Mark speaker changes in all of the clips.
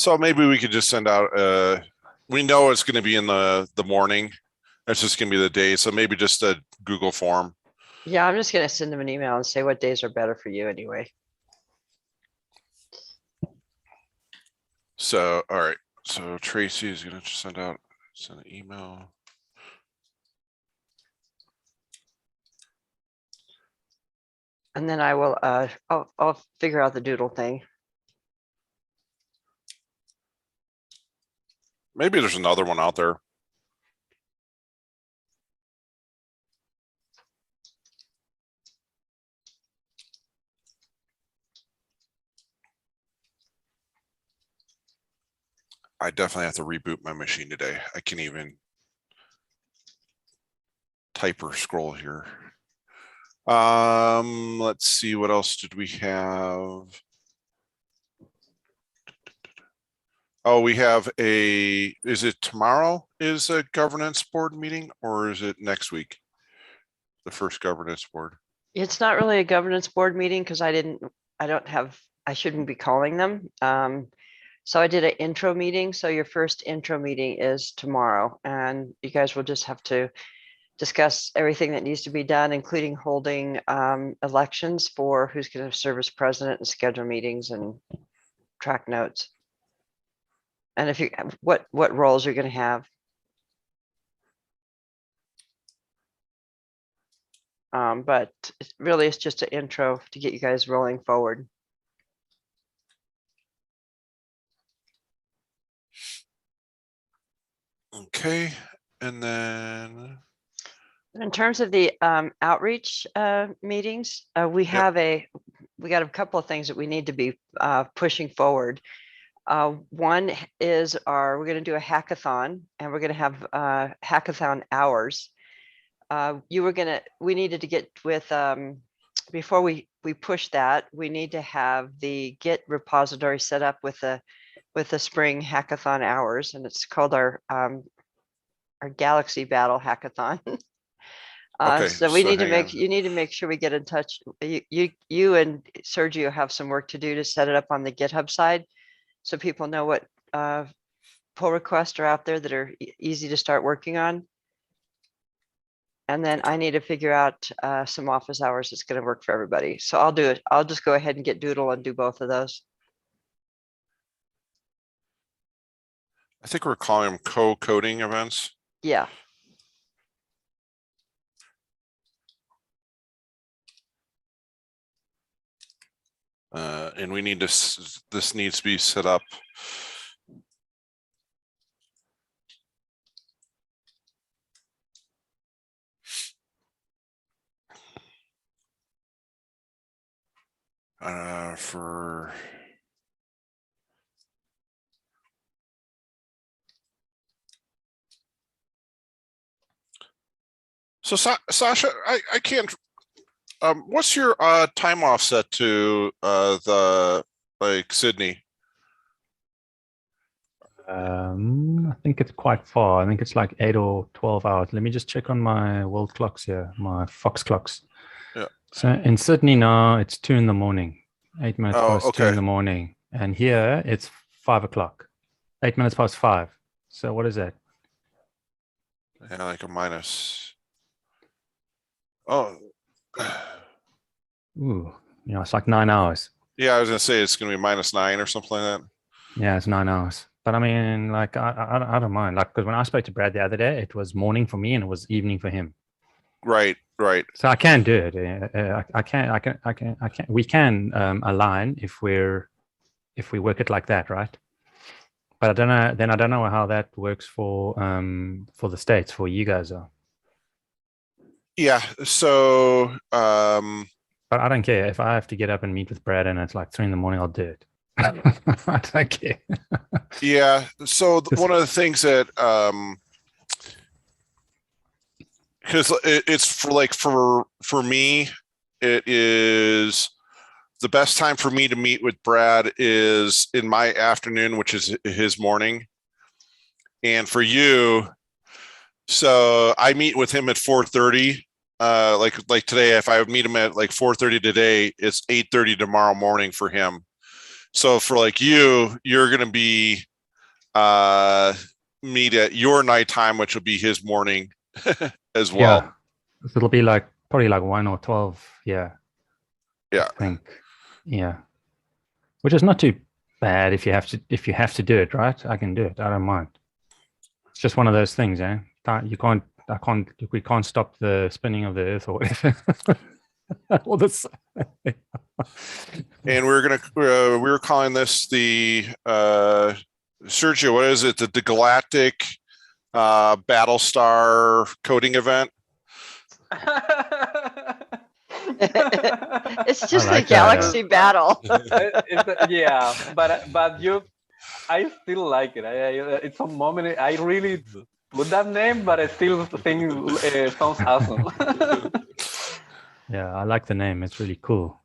Speaker 1: So maybe we could just send out, we know it's going to be in the morning. It's just going to be the day. So maybe just a Google form.
Speaker 2: Yeah, I'm just going to send them an email and say what days are better for you anyway.
Speaker 1: So, all right. So Tracy is going to send an email.
Speaker 2: And then I will, I'll figure out the doodle thing.
Speaker 1: Maybe there's another one out there. I definitely have to reboot my machine today. I can't even type or scroll here. Let's see, what else did we have? Oh, we have is it tomorrow is a governance board meeting, or is it next week? The first governance board.
Speaker 2: It's not really a governance board meeting because I shouldn't be calling them. So I did an intro meeting. So your first intro meeting is tomorrow, and you guys will just have to discuss everything that needs to be done, including holding elections for who's going to serve as president and schedule meetings and track notes. And if you, what roles you're going to have. But really it's just an intro to get you guys rolling forward.
Speaker 1: Okay, and then
Speaker 2: in terms of the outreach meetings, we got a couple of things that we need to be pushing forward. One is we're going to do a hackathon, and we're going to have hackathon hours. We needed to get with before we push that, we need to have the Git repository set up with the spring hackathon hours, and it's called our Galaxy Battle Hackathon.
Speaker 1: okay,
Speaker 2: so you need to make sure we get in touch. You and Sergio have some work to do to set it up on the GitHub side, so people know what pull requests are out there that are easy to start working on. And then I need to figure out some office hours that's going to work for everybody. So I'll do it. I'll just go ahead and get Doodle and do both of those.
Speaker 1: I think we're calling them co-coding events.
Speaker 2: Yeah.
Speaker 1: And we need this needs to be set up. For so Sasha, I can't. What's your time offset to the Sydney?
Speaker 3: I think it's quite far. I think it's like 8 or 12 hours. Let me just check on my world clocks here, my Fox clocks.
Speaker 1: Yeah.
Speaker 3: So in Sydney now, it's 2 in the morning, 8 minutes past
Speaker 1: okay.
Speaker 3: 2 in the morning. And here it's 5 o'clock, 8 minutes past 5. So what is that?
Speaker 1: Yeah, like a minus. Oh.
Speaker 3: Ooh, it's like 9 hours.
Speaker 1: Yeah, I was gonna say it's gonna be -9 or something like that.
Speaker 3: Yeah, it's 9 hours. But I mean, like, I don't mind. Like, because when I spoke to Brad the other day, it was morning for me and it was evening for him.
Speaker 1: Right.
Speaker 3: So I can do it. I can. We can align if we work it like that, right? But I don't know. Then I don't know how that works for the States, for you guys though.
Speaker 1: Yeah. So.
Speaker 3: But I don't care if I have to get up and meet with Brad and it's like 3 in the morning. I'll do it. I don't care.
Speaker 1: Yeah. So one of the things that because it's for me, it is the best time for me to meet with Brad is in my afternoon, which is his morning, and for you, so I meet with him at 4:30. Like today, if I would meet him at like 4:30 today, it's 8:30 tomorrow morning for him. So for like you're going to be meet at your nighttime, which will be his morning as well.
Speaker 3: Yeah. So it'll be like probably like 1 or 12. Yeah.
Speaker 1: Yeah.
Speaker 3: I think. Yeah. Which is not too bad if you have to do it, right? I can do it. I don't mind. It's just one of those things, eh? We can't stop the spinning of the earth or whatever. All this.
Speaker 1: And we were calling this the Sergio, what is it? The Galactic Battlestar coding event.
Speaker 2: It's just
Speaker 3: like
Speaker 2: a galaxy battle.
Speaker 4: Yeah, but I still like it. It's a moment I really put that name, but I still think it sounds awesome.
Speaker 3: Yeah, I like the name. It's really cool.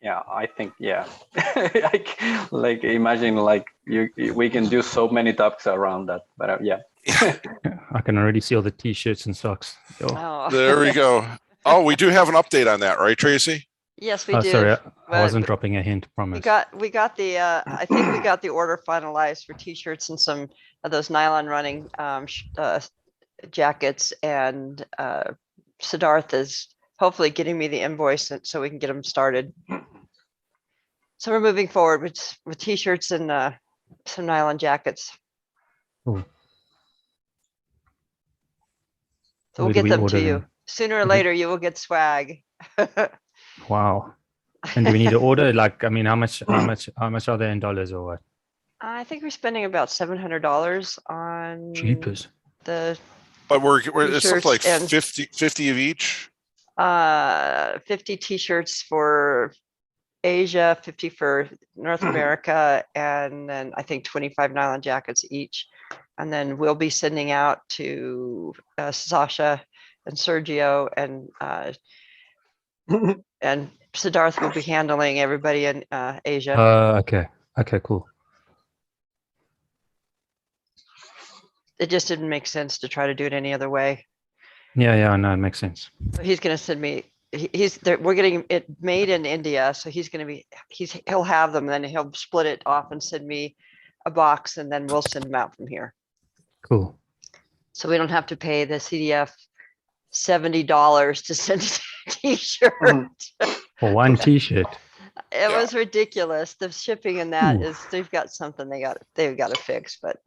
Speaker 4: Yeah, I think like imagine like we can do so many topics around that, but yeah.
Speaker 3: I can already see all the t-shirts and socks.
Speaker 2: Oh.
Speaker 1: There we go. Oh, we do have an update on that, right, Tracy?
Speaker 2: Yes, we do.
Speaker 3: Sorry, I wasn't dropping a hint. Promise.
Speaker 2: We got the I think we got the order finalized for t-shirts and some of those nylon running jackets, and Siddharth is hopefully getting me the invoice so we can get them started. So we're moving forward with t-shirts and some nylon jackets.
Speaker 3: Ooh.
Speaker 2: So we'll get them to you. Sooner or later, you will get swag.
Speaker 3: Wow. And do we need to order? Like, I mean, how much are they in dollars or what?
Speaker 2: I think we're spending about $700 on
Speaker 3: Jeepers.
Speaker 2: the.
Speaker 1: But it's something like
Speaker 2: and
Speaker 1: 50 of each.
Speaker 2: 50 t-shirts for Asia, 50 for North America, and then I think 25 nylon jackets each. And then we'll be sending out to Sasha and Sergio and and Siddharth will be handling everybody in Asia.
Speaker 3: Okay, cool.
Speaker 2: It just didn't make sense to try to do it any other way.
Speaker 3: Yeah, no, it makes sense.
Speaker 2: So he's going to send me. We're getting it made in India, so he'll have them, and then he'll split it off and send me a box, and then we'll send them out from here.
Speaker 3: Cool.
Speaker 2: So we don't have to pay the CDF $70 to send a t-shirt.
Speaker 3: For one t-shirt.
Speaker 2: It was ridiculous. The shipping in that is they've got something they've got to fix, but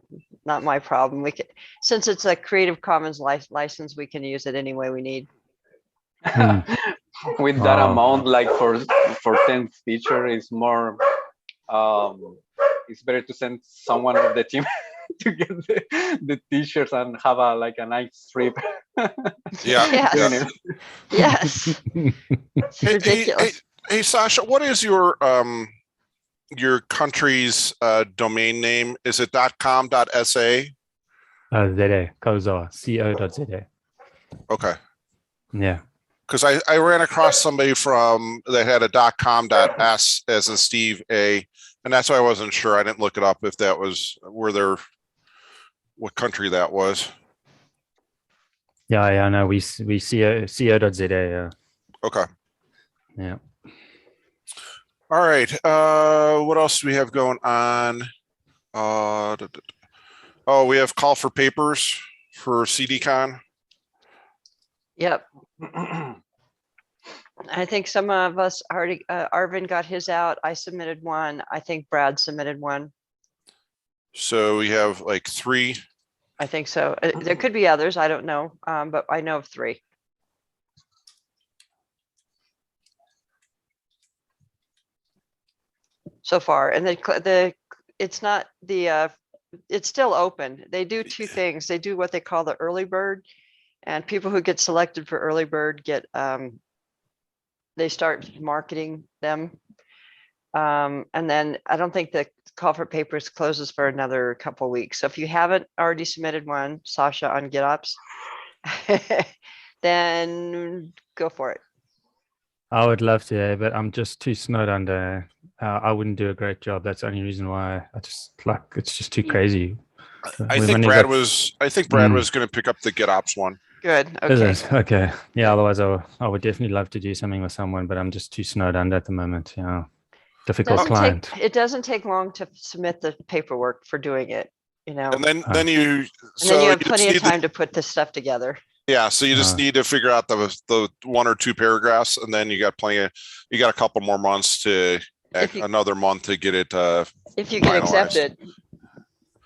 Speaker 2: not my problem. We can, since it's a Creative Commons license, we can use it any way we need.
Speaker 4: With that amount, like for 10 feature, is more. It's better to send someone of the team to get the t-shirts and have a nice strip.
Speaker 1: Yeah.
Speaker 2: Yes. It's ridiculous.
Speaker 1: Hey, Sasha, what is your country's domain name? Is it .com.sa?
Speaker 3: ZA, co.za.
Speaker 1: Okay.
Speaker 3: Yeah.
Speaker 1: Because I ran across somebody that had a .com.s as in Steve A, and that's why I wasn't sure. I didn't look it up if that was what country that was.
Speaker 3: Yeah, no, we co.za. Yeah.
Speaker 1: Okay.
Speaker 3: Yeah.
Speaker 1: All right. What else do we have going on? We have call for papers for CDCon.
Speaker 2: Yep. I think some of us already, Arvin got his out. I submitted one. I think Brad submitted one.
Speaker 1: So we have like 3.
Speaker 2: I think so. There could be others. I don't know. But I know of 3. So far. And it's not the, it's still open. They do 2 things. They do what they call the early bird, and people who get selected for early bird get, they start marketing them. And then I don't think the call for papers closes for another couple of weeks. So if you haven't already submitted one, Sasha, on GitOps, then go for it.
Speaker 3: I would love to, but I'm just too snowed under. I wouldn't do a great job. That's the only reason why. It's just too crazy.
Speaker 1: I think Brad was going to pick up the GitOps one.
Speaker 2: Good. Okay.
Speaker 3: Okay. Yeah. Otherwise, I would definitely love to do something with someone, but I'm just too snowed under at the moment. Yeah. difficult client.
Speaker 2: It doesn't take long to submit the paperwork for doing it, you know.
Speaker 1: And then you
Speaker 2: And then you have plenty of time to put this stuff together.
Speaker 1: Yeah, so you just need to figure out the 1 or 2 paragraphs, and then you got a couple more months to another month to get it
Speaker 2: if you get accepted.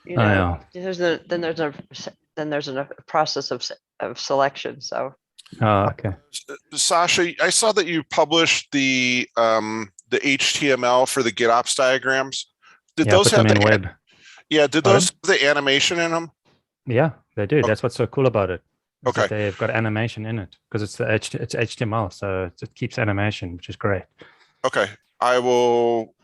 Speaker 2: You know,
Speaker 3: yeah.
Speaker 2: then there's a process of selection. So
Speaker 3: okay.
Speaker 1: Sasha, I saw that you published the HTML for the GitOps diagrams. Did those have the
Speaker 3: web?
Speaker 1: Yeah, did those have the animation in them?
Speaker 3: Yeah, they do. Okay. That's what's so cool about it.
Speaker 1: Okay.
Speaker 3: They've got animation in it because it's HTML, so it keeps animation, which is great.
Speaker 1: Okay, I will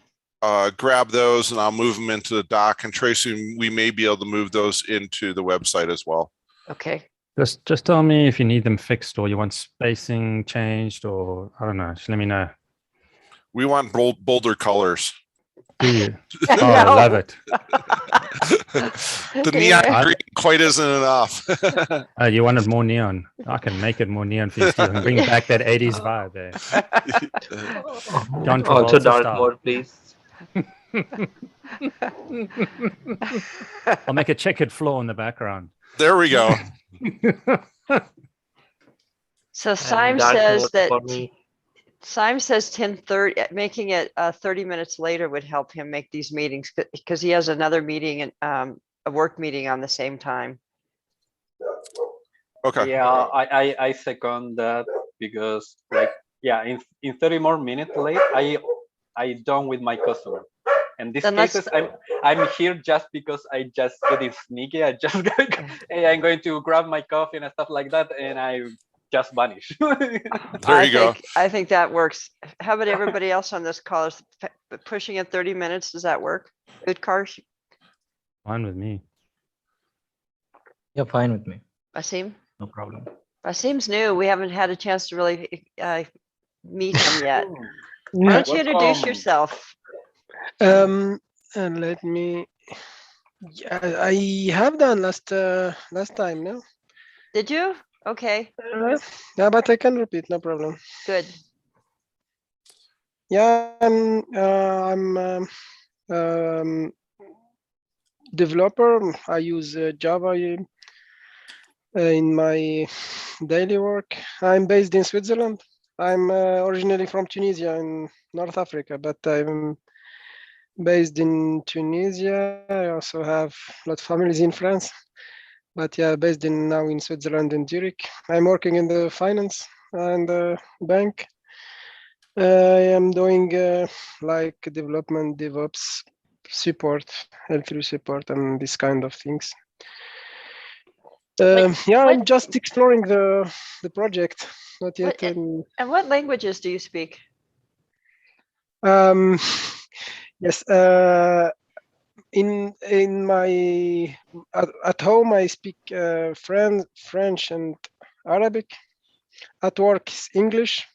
Speaker 1: grab those and I'll move them into the doc. And Tracy, we may be able to move those into the website as well.
Speaker 2: Okay.
Speaker 3: Just tell me if you need them fixed or you want spacing changed, or I don't know. Just let me know.
Speaker 1: We want bolder colors.
Speaker 3: Do you? Oh, I love it.
Speaker 1: The neon green quite isn't enough.
Speaker 3: You wanted more neon. I can make it more neon for you, Steve, bring back that 80s vibe there. John Travolta
Speaker 5: also dark
Speaker 3: style.
Speaker 5: mode, please.
Speaker 3: I'll make a checkered floor in the background.
Speaker 1: There we go.
Speaker 2: So Syme says 10:30, making it 30 minutes later would help him make these meetings because he has another meeting and a work meeting on the same time.
Speaker 1: Okay.
Speaker 4: Yeah, I second that because in 30 more minutes late, I done with my customer. In these cases, I'm here just because I just get it sneaky. I'm going to grab my coffee and stuff like that, and I just vanish.
Speaker 1: There you go.
Speaker 2: I think that works. How about everybody else on this call is pushing it 30 minutes? Does that work? Good, Karsh?
Speaker 3: Fine with me.
Speaker 5: Yeah, fine with me.
Speaker 2: Asim?
Speaker 5: No problem.
Speaker 2: Asim's new. We haven't had a chance to really meet him yet. Why don't you introduce yourself?
Speaker 6: And let me. I have done last time, no?
Speaker 2: Did you? Okay.
Speaker 6: Yeah, but I can repeat, no problem.
Speaker 2: Good.
Speaker 6: Yeah, I'm developer. I use Java in my daily work. I'm based in Switzerland. I'm originally from Tunisia in North Africa, but I'm based in Tunisia. I also have a lot of families in France, but yeah, based now in Switzerland in Zurich. I'm working in the finance and bank. I am doing like development, DevOps support, L3 support, and this kind of things. Yeah, I'm just exploring the project. Not yet.
Speaker 2: And what languages do you speak?
Speaker 6: Yes. In my at home I speak French and Arabic. At work is English.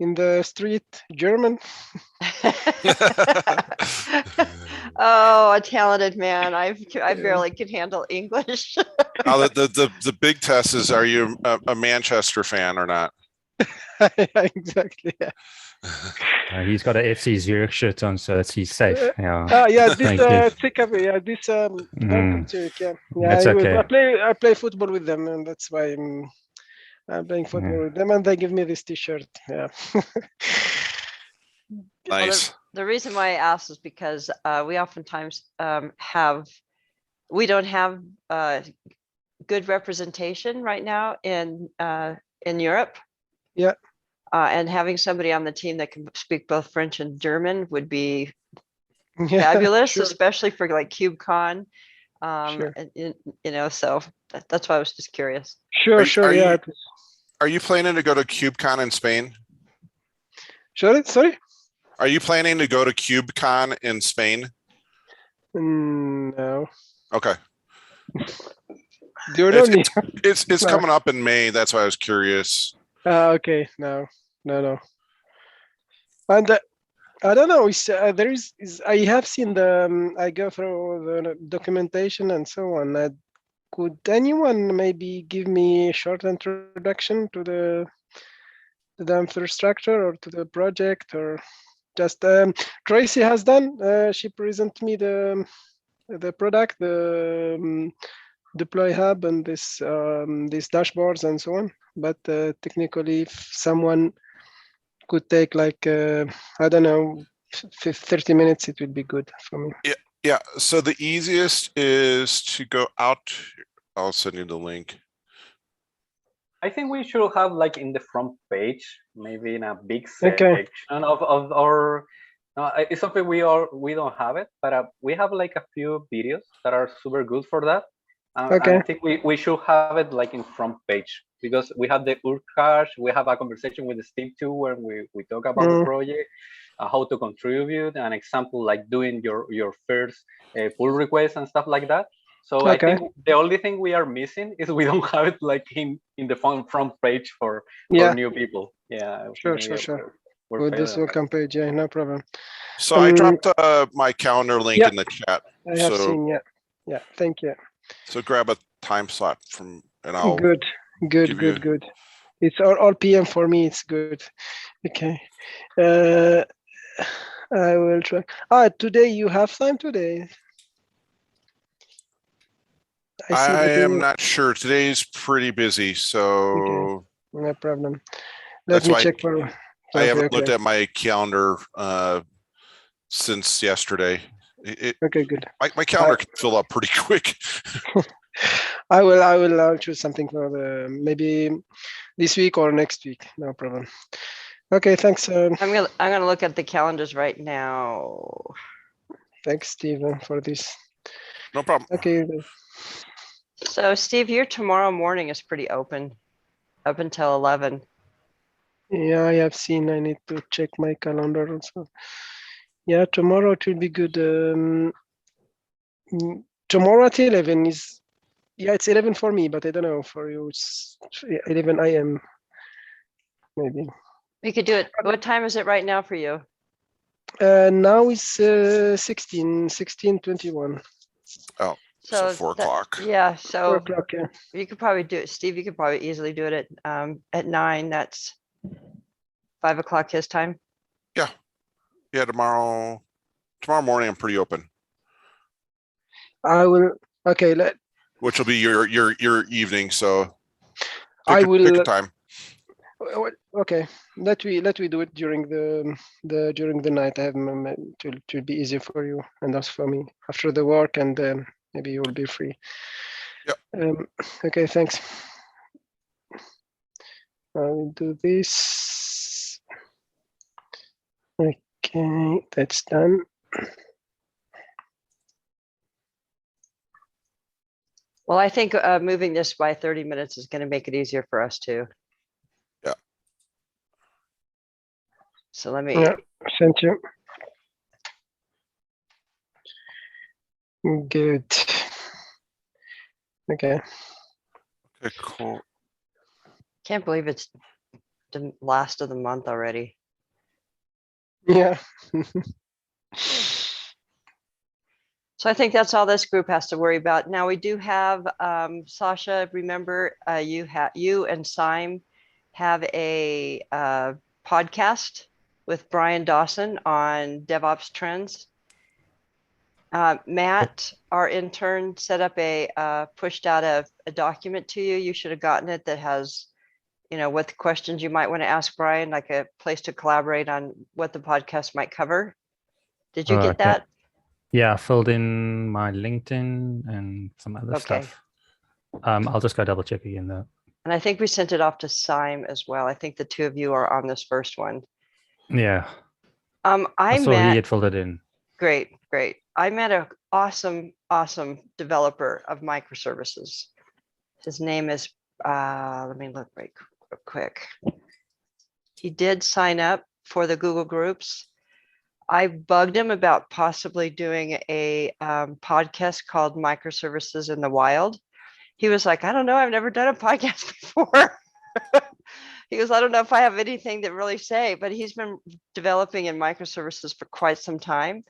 Speaker 6: In the street, German.
Speaker 2: Oh, a talented man. I barely can handle English.
Speaker 1: Now the big test is: are you a Manchester fan or not?
Speaker 6: Exactly. Yeah.
Speaker 3: He's got an FC Zurich shirt on, so he's safe.
Speaker 6: Yeah. Yeah. This takeaway. Yeah. This Zurich. Yeah. Yeah.
Speaker 3: That's okay.
Speaker 6: I play football with them, and that's why I'm playing football with them, and they give me this T-shirt. Yeah.
Speaker 1: Nice.
Speaker 2: Well, the reason why I asked is because we oftentimes we don't have good representation right now in Europe.
Speaker 6: Yeah.
Speaker 2: And having somebody on the team that can speak both French and German would be fabulous, sure. Especially for like KubeCon. Sure. So that's why I was just curious.
Speaker 6: Sure.
Speaker 1: Are you planning to go to KubeCon in Spain?
Speaker 6: Sorry?
Speaker 1: Are you planning to go to KubeCon in Spain?
Speaker 6: No.
Speaker 1: Okay.
Speaker 6: Do you know me?
Speaker 1: It's coming up in May. That's why I was curious.
Speaker 6: Okay. No. And I don't know. There is. I have seen I go through the documentation and so on. Could anyone maybe give me a short introduction to the infrastructure or to the project, or just Tracy has done. She presented me the product, the deploy hub, and these dashboards and so on. But technically, if someone could take like I don't know, 30 minutes, it would be good for me.
Speaker 1: Yeah. So the easiest is to go out. I'll send you the link.
Speaker 4: I think we should have like in the front page, maybe in a big
Speaker 6: Okay.
Speaker 4: section of our. It's something we don't have it, but we have like a few videos that are super good for that.
Speaker 6: Okay.
Speaker 4: I think we should have it like in front page because we have the Urkash, we have a conversation with Steve too, where we talk about the project, how to contribute, an example like doing your first pull request and stuff like that. So I think the only thing we are missing is we don't have it like in the front page for new people. Yeah.
Speaker 6: Sure. With this welcome page, yeah, no problem.
Speaker 1: So I dropped my calendar link in the chat.
Speaker 6: I have seen, yeah. Thank you.
Speaker 1: So grab a time slot from, and I'll
Speaker 6: good. It's all PM for me. It's good. Okay. I will try. Today you have time today.
Speaker 1: I am not sure. Today's pretty busy, so
Speaker 6: okay. No problem. Let me check for.
Speaker 1: I haven't looked at my calendar since yesterday.
Speaker 6: Okay, good.
Speaker 1: My calendar can fill up pretty quick.
Speaker 6: I'll choose something for maybe this week or next week. No problem. Okay, thanks.
Speaker 2: I'm gonna look at the calendars right now.
Speaker 6: Thanks, Steven, for this.
Speaker 1: No problem.
Speaker 6: Okay.
Speaker 2: So, Steve, your tomorrow morning is pretty open, up until 11.
Speaker 6: Yeah, I have seen. I need to check my calendar also. Yeah, tomorrow it will be good. Tomorrow at 11 is, it's 11 for me, but I don't know for you. It's 11 AM, maybe.
Speaker 2: We could do it. What time is it right now for you?
Speaker 6: Now it's 16:21.
Speaker 1: Oh, so 4 o'clock.
Speaker 2: Yeah, so
Speaker 6: 4 o'clock, yeah.
Speaker 2: You could probably do it, Steve. You could probably easily do it at 9. That's 5 o'clock his time.
Speaker 1: Yeah, tomorrow morning I'm pretty open.
Speaker 6: I will. Okay,
Speaker 1: which will be your evening. So
Speaker 6: I will
Speaker 1: pick a time.
Speaker 6: Okay, let we do it during the night. I have it will be easier for you and also for me after the work, and maybe you will be free.
Speaker 1: Yeah.
Speaker 6: Okay, thanks. I will do this. Okay, that's done.
Speaker 2: Well, I think moving this by 30 minutes is going to make it easier for us too.
Speaker 1: Yeah.
Speaker 2: So let me.
Speaker 6: Yeah, thank you. Good. Okay.
Speaker 1: Okay, cool.
Speaker 2: Can't believe it's the last of the month already.
Speaker 6: Yeah.
Speaker 2: So I think that's all this group has to worry about. Now we do have Sasha. Remember, you and Sime have a podcast with Brian Dawson on DevOps trends. Matt, our intern, set up pushed out a document to you. You should have gotten it that has, what questions you might want to ask Brian, like a place to collaborate on what the podcast might cover. Did you get that?
Speaker 3: Yeah, I filled in my LinkedIn and some other stuff. I'll just go double check again though. And
Speaker 2: I think we sent it off to Sime as well. I think the two of you are on this first one.
Speaker 3: Yeah. I saw he had filled it in.
Speaker 2: Great. I met an awesome developer of microservices. His name is, let me look right quick. He did sign up for the Google Groups. I bugged him about possibly doing a podcast called Microservices in the Wild. He was like, I don't know, I've never done a podcast before. He goes, I don't know if I have anything to really say, but he's been developing in microservices for quite some time.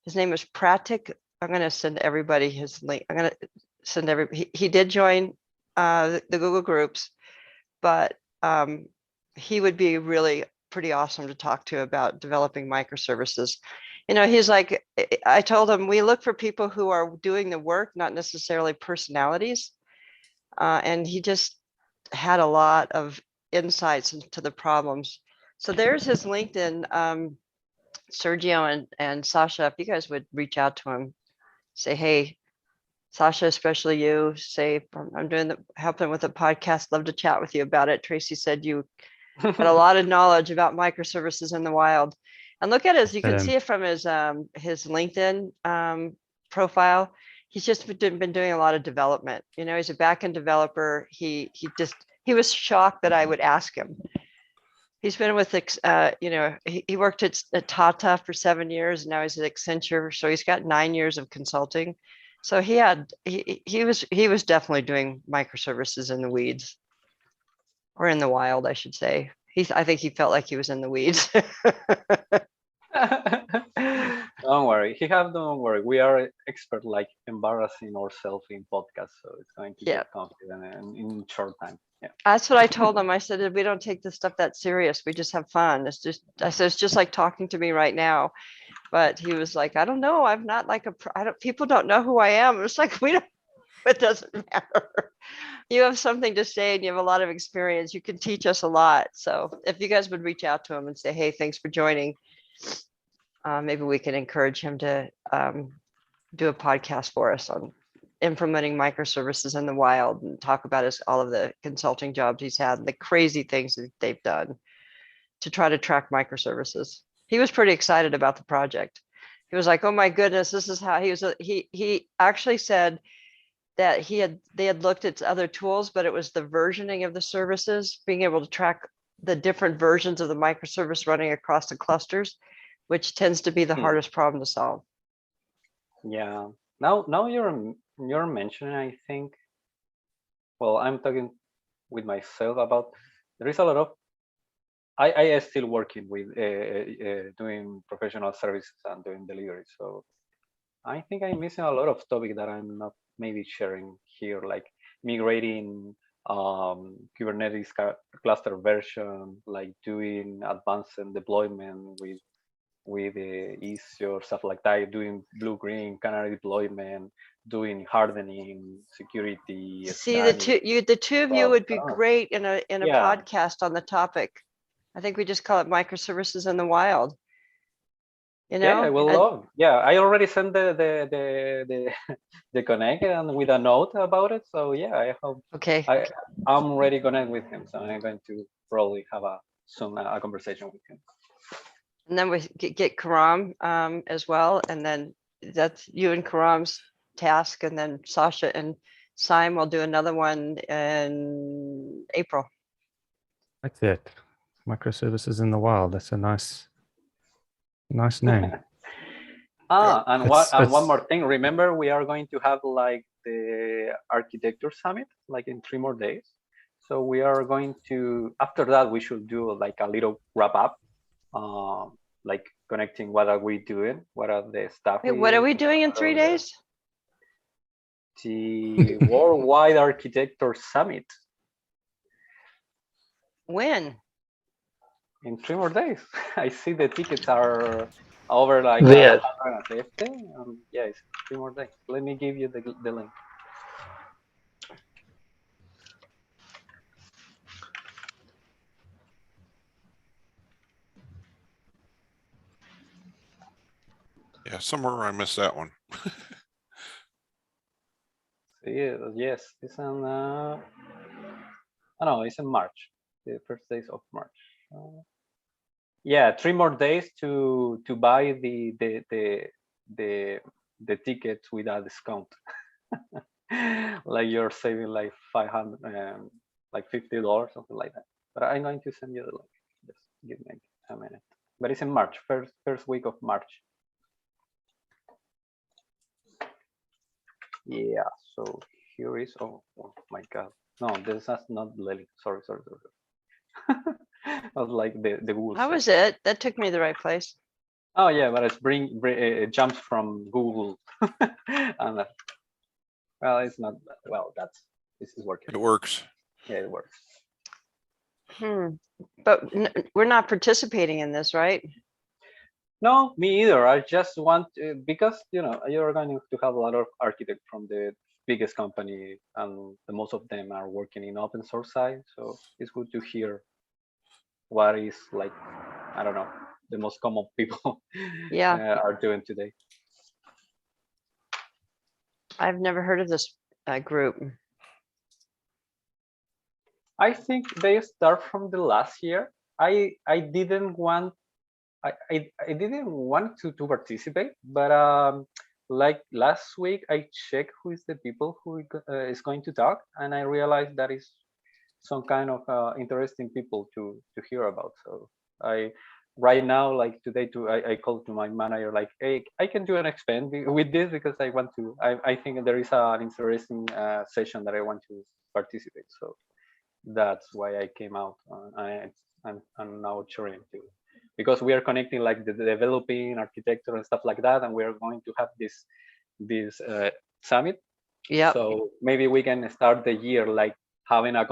Speaker 2: His name is Pratik. I'm going to send everybody his link. I'm going to send everybody. He did join the Google Groups, but he would be really pretty awesome to talk to about developing microservices. You know, he's like, I told him, we look for people who are doing the work, not necessarily personalities. And he just had a lot of insights into the problems. So there's his LinkedIn, Sergio and Sasha, if you guys would reach out to him, say, hey, Sasha, especially you, say, I'm doing helping with a podcast. Love to chat with you about it. Tracy said you had a lot of knowledge about microservices in the wild. And look at his, you can see it from his LinkedIn profile. He's just been doing a lot of development. You know, he's a backend developer. He was shocked that I would ask him. He's been with, you know, he worked at Tata for 7 years. Now he's at Accenture. So he's got 9 years of consulting. So he was definitely doing microservices in the weeds, or in the wild, I should say. I think he felt like he was in the weeds.
Speaker 4: Don't worry. Don't worry. We are expert like embarrassing ourselves in podcasts, so it's going to get confident in short time. Yeah.
Speaker 2: That's what I told him. I said, we don't take this stuff that serious. We just have fun. I said, it's just like talking to me right now. But he was like, I don't know. I'm not like people don't know who I am. It's like, it doesn't matter. You have something to say and you have a lot of experience. You can teach us a lot. So if you guys would reach out to him and say, hey, thanks for joining, maybe we can encourage him to do a podcast for us on implementing microservices in the wild and talk about all of the consulting jobs he's had and the crazy things that they've done to try to track microservices. He was pretty excited about the project. He was like, oh my goodness, this is how he actually said that they had looked at other tools, but it was the versioning of the services, being able to track the different versions of the microservice running across the clusters, which tends to be the hardest problem to solve.
Speaker 4: Yeah. Now you're mentioning, I think, well, I'm talking with myself about, there is a lot of, I am still working with doing professional services and doing delivery. So I think I'm missing a lot of topic that I'm not maybe sharing here, like migrating Kubernetes cluster version, like doing advanced deployment with easy or stuff like that, doing blue-green canary deployment, doing hardening, security.
Speaker 2: See, the two of you would be great in a podcast on the topic. I think we just call it microservices in the wild. You know?
Speaker 4: Yeah, I will love. Yeah, I already sent the connect and with a note about it. So yeah, I hope.
Speaker 2: Okay.
Speaker 4: I'm already connect with him, so I'm going to probably have soon a conversation with him.
Speaker 2: And then we get Karam as well, and then that's you and Karam's task, and then Sasha and Simon will do another one in April.
Speaker 3: That's it. Microservices in the wild. That's a nice name.
Speaker 4: And one more thing. Remember, we are going to have like the architecture summit like in 3 more days. So we are going to, after that, we should do like a little wrap up, like connecting what are we doing, what are the stuff.
Speaker 2: Wait, what are we doing in 3 days?
Speaker 4: The Worldwide Architecture Summit.
Speaker 2: When?
Speaker 4: In 3 more days. I see the tickets are over like
Speaker 5: Where?
Speaker 4: 150. Yeah, it's 3 more days. Let me give you the link.
Speaker 1: Yeah, somewhere I missed that one.
Speaker 4: Yes, it's on. Oh no, it's in March. The first days of March. Yeah, 3 more days to buy the tickets with a discount. Like you're saving like 500, like $50, something like that. But I'm going to send you the link. Just give me a minute. But it's in March, first week of March. Yeah. So here is. Oh my God. No, this is not the link. Sorry. I was like the Google.
Speaker 2: How was it? That took me to the right place.
Speaker 4: Oh yeah, but it's it jumps from Google. And well, it's not. Well, this is working.
Speaker 1: It works.
Speaker 4: Yeah, it works.
Speaker 2: But we're not participating in this, right?
Speaker 4: No, me either. I just want to, because you're going to have a lot of architects from the biggest company, and the most of them are working in open source side. So it's good to hear what is like, I don't know, the most common people are doing today.
Speaker 2: I've never heard of this group.
Speaker 4: I think they start from the last year. I didn't want to participate, but like last week I checked who is the people who is going to talk, and I realized that is some kind of interesting people to hear about. So right now, like today, I called to my manager like, hey, I can do an expand with this because I want to. I think there is an interesting session that I want to participate. So that's why I came out. I'm now trying to, because we are connecting like the developing architecture and stuff like that, and we are going to have this summit.
Speaker 2: Yeah.
Speaker 4: So maybe we can start the year like having a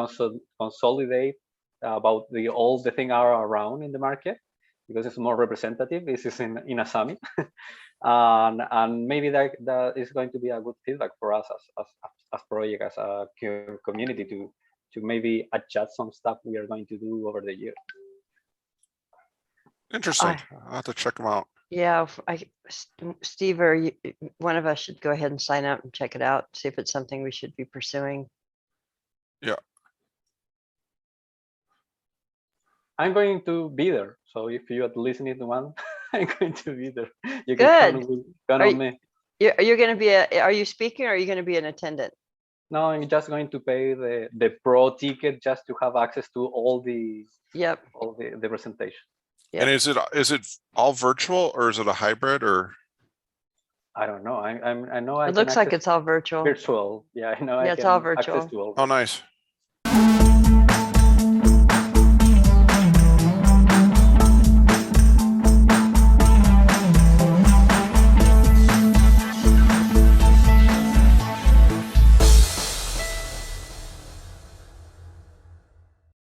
Speaker 4: consolidate about all the things are around in the market, because it's more representative. This is in a summit, and maybe that is going to be a good feedback for us as project, as a community to maybe adjust some stuff we are going to do over the year.
Speaker 1: Interesting. I'll have to check them out.
Speaker 2: Yeah, Steve or one of us should go ahead and sign up and check it out, see if it's something we should be pursuing.
Speaker 1: Yeah.
Speaker 4: I'm going to be there. So if you are listening to one, I'm going to be there. You
Speaker 2: can
Speaker 4: count on me.
Speaker 2: You're going to be are you speaking, or are you going to be an attendant?
Speaker 4: No, I'm just going to pay the pro ticket just to have access to all the presentation.
Speaker 1: Yep. And is it all virtual, or is it a hybrid, or?
Speaker 4: I don't know. I know.
Speaker 2: It looks like it's all virtual.
Speaker 4: Virtual, yeah. I know.
Speaker 2: Yeah, it's all virtual.
Speaker 1: Oh, nice.